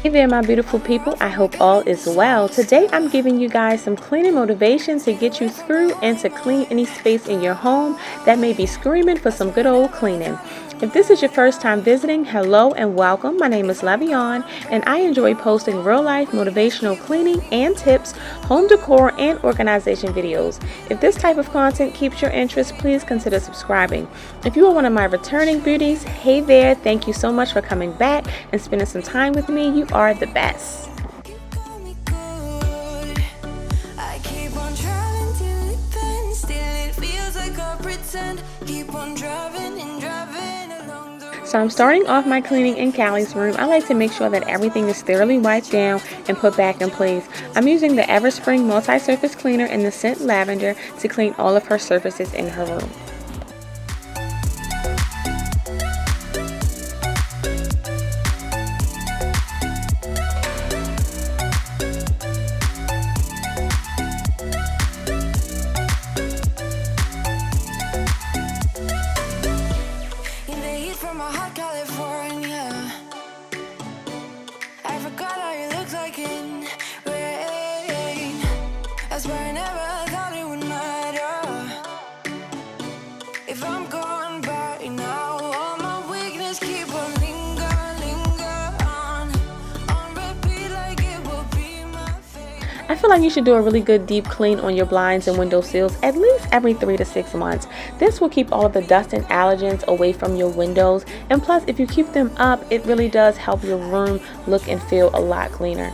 Hey there, my beautiful people. I hope all is well. Today I'm giving you guys some cleaning motivation to get you through and to clean any space in your home that may be screaming for some good old cleaning. If this is your first time visiting, hello and welcome. My name is Levion and I enjoy posting real life motivational cleaning and tips, home decor, and organization videos. If this type of content keeps your interest, please consider subscribing. If you are one of my returning beauties, hey there, thank you so much for coming back and spending some time with me. You are the best. So I'm starting off my cleaning in Kalli's room. I like to make sure that everything is thoroughly wiped down and put back in place. I'm using the Everspring multi-surface cleaner in the scent lavender to clean all of her surfaces in her room. I feel like you should do a really good deep clean on your blinds and window sills at least every 3 to 6 months. This will keep all of the dust and allergens away from your windows, and plus if you keep them up, it really does help your room look and feel a lot cleaner.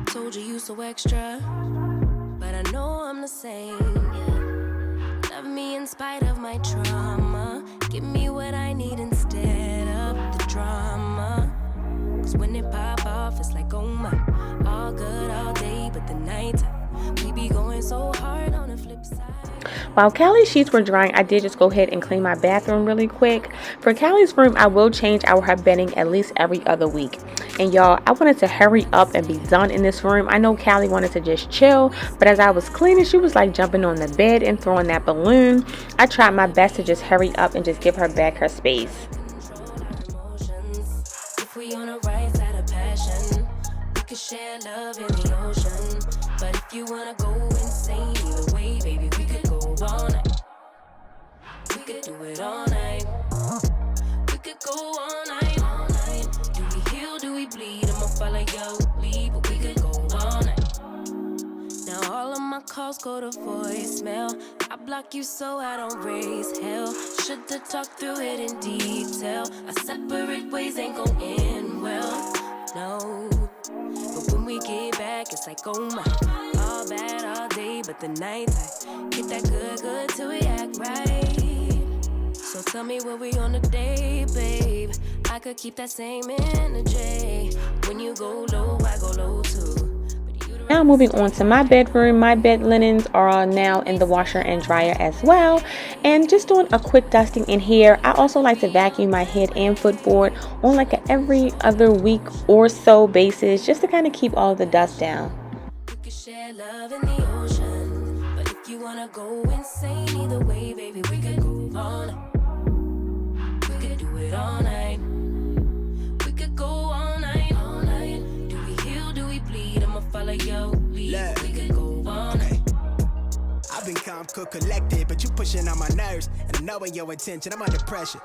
Told you you so extra, but I know I'm the same. Yeah. Love me in spite of my trauma. Give me what I need instead of the drama. Cause when it pop off, it's like, oh my. All good all day, but the night we be going so hard on the flip side. While Kalli's sheets were drying, I did just go ahead and clean my bathroom really quick. For Kalli's room, I will change out her bedding at least every other week. And y'all, I wanted to hurry up and be done in this room. I know Kalli wanted to just chill, but as I was cleaning, she was like jumping on the bed and throwing that balloon. I tried my best to just hurry up and just give her back her space. If we on the right side of passion, we could share love in the ocean. But if you wanna go insane, either way, baby, we could go all night. We could do it all night. We could go all night, all night. Do we heal, do we bleed? I'ma follow your lead, but we could go all night. Now all of my calls go to voicemail. I block you so I don't raise hell. Should've talked through it in detail. Our separate ways ain't gon' end well, no. But when we get back, it's like, oh my. All bad all day, but the night I get that good till we act right. So tell me what we on today, babe. I could keep that same energy. When you go low, I go low too. Now moving on to my bedroom. My bed linens are now in the washer and dryer as well. And just doing a quick dusting in here. I also like to vacuum my head and footboard on like a every other week or so basis, just to kind of keep all the dust down. We could share love in the ocean, but if you wanna go insane either way, baby, we could go on. We could do it all night. We could go all night, all night. Do we heal, do we bleed? I'ma follow your lead. We could go all night. I've been calm, cool, collected, but you pushing on my nerves, and I'm knowing your intention, I'm under pressure.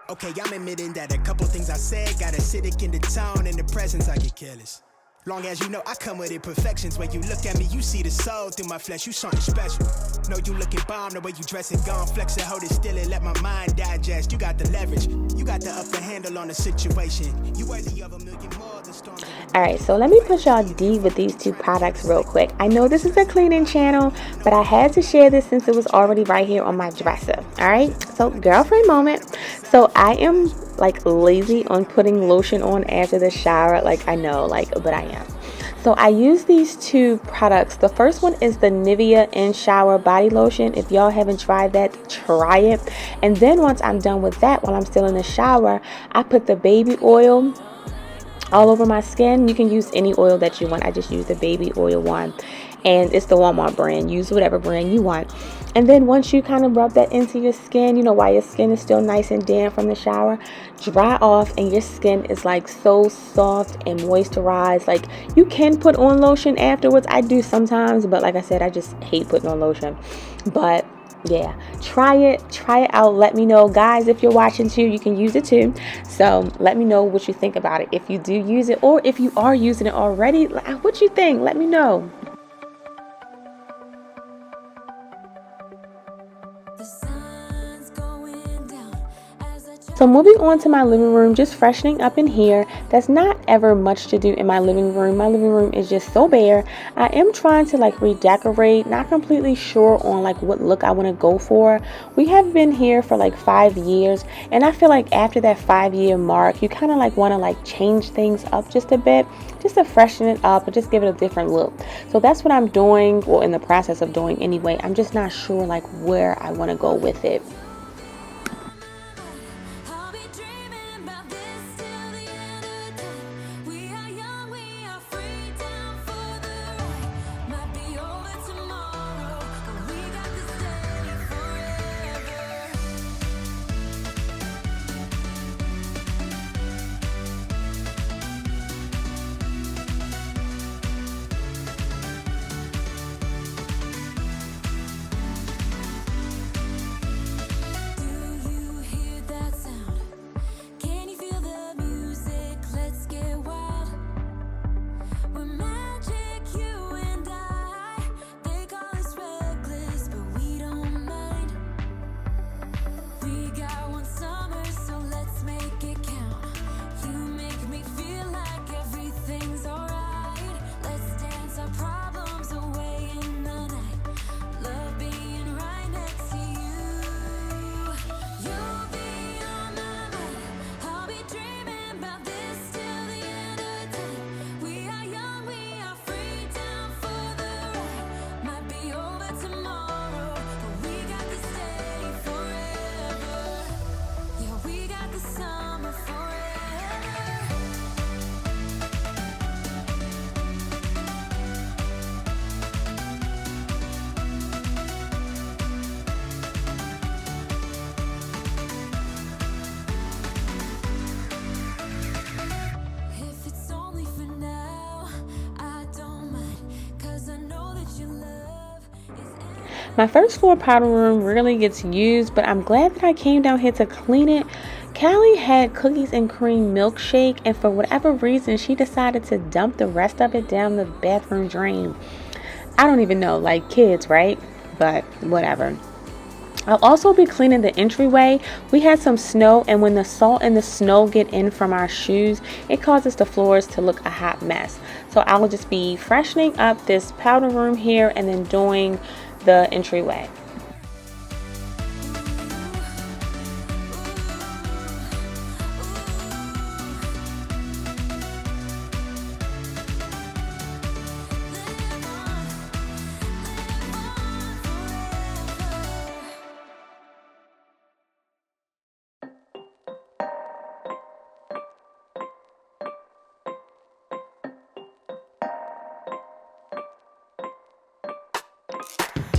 Okay, I'm admitting that a couple things I said got acidic in the tone, in the presence I get careless. Long as you know I come with imperfections. When you look at me, you see the soul through my flesh. You something special. Know you looking bomb, the way you dressing, gone flex and hold it still and let my mind digest. You got the leverage, you got the upper handle on the situation. You worthy of a million more than storms. Alright, so let me put y'all deep with these two products real quick. I know this is a cleaning channel, but I had to share this since it was already right here on my dresser. Alright, so girlfriend moment. So I am like lazy on putting lotion on after the shower. Like I know, like, but I am. So I use these two products. The first one is the Nivea In Shower Body Lotion. If y'all haven't tried that, try it. And then once I'm done with that, while I'm still in the shower, I put the baby oil all over my skin. You can use any oil that you want. I just use the baby oil one. And it's the Walmart brand. Use whatever brand you want. And then once you kind of rub that into your skin, you know, while your skin is still nice and damp from the shower, dry off and your skin is like so soft and moisturized. Like you can put on lotion afterwards. I do sometimes, but like I said, I just hate putting on lotion. But yeah, try it out. Let me know, guys. If you're watching too, you can use it too. So let me know what you think about it. If you do use it, or if you are using it already, what you think, let me know. So moving on to my living room, just freshening up in here. There's not ever much to do in my living room. My living room is just so bare. I am trying to like redecorate, not completely sure on like what look I want to go for. We have been here for like 5 years, and I feel like after that 5-year mark, you kind of like want to like change things up just a bit, just to freshen it up and just give it a different look. So that's what I'm doing, or in the process of doing anyway. I'm just not sure like where I want to go with it. My first floor powder room rarely gets used, but I'm glad that I came down here to clean it. Kalli had cookies and cream milkshake, and for whatever reason, she decided to dump the rest of it down the bathroom drain. I don't even know, like kids, right? But whatever. I'll also be cleaning the entryway. We had some snow, and when the salt and the snow get in from our shoes, it causes the floors to look a hot mess. So I will just be freshening up this powder room here and then doing the entryway.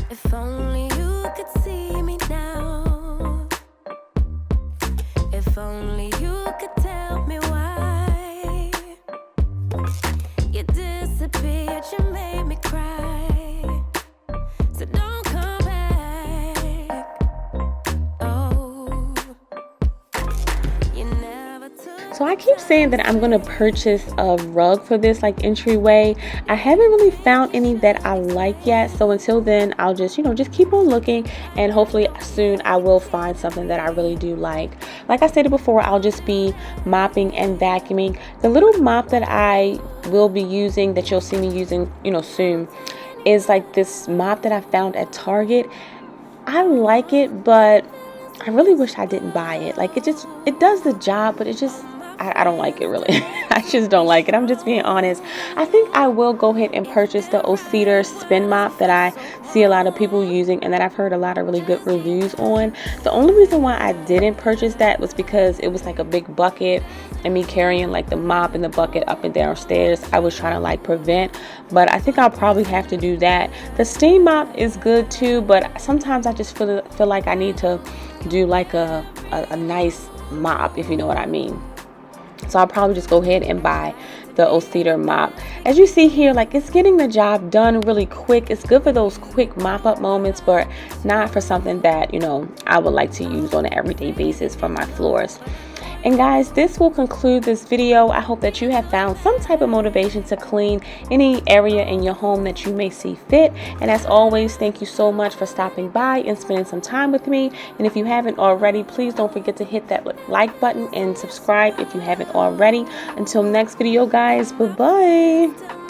If only you could see me now. If only you could tell me why you disappeared, you made me cry. So don't come back. Oh, you never took. So I keep saying that I'm going to purchase a rug for this like entryway. I haven't really found any that I like yet. So until then, I'll just, just keep on looking, and hopefully soon I will find something that I really do like. Like I stated before, I'll just be mopping and vacuuming. The little mop that I will be using, that you'll see me using, soon, is like this mop that I found at Target. I like it, but I really wish I didn't buy it. Like it does the job, but I don't like it really. I just don't like it. I'm just being honest. I think I will go ahead and purchase the Cedar spin mop that I see a lot of people using and that I've heard a lot of really good reviews on. The only reason why I didn't purchase that was because it was like a big bucket, and me carrying like the mop and the bucket up and downstairs, I was trying to like prevent. But I think I'll probably have to do that. The steam mop is good too, but sometimes I just feel like I need to do like a nice mop, if you know what I mean. So I'll probably just go ahead and buy the Cedar mop. As you see here, like it's getting the job done really quick. It's good for those quick mop up moments, but not for something that, I would like to use on an everyday basis for my floors. And guys, this will conclude this video. I hope that you have found some type of motivation to clean any area in your home that you may see fit. And as always, thank you so much for stopping by and spending some time with me. And if you haven't already, please don't forget to hit that like button and subscribe if you haven't already. Until next video, guys, bye-bye.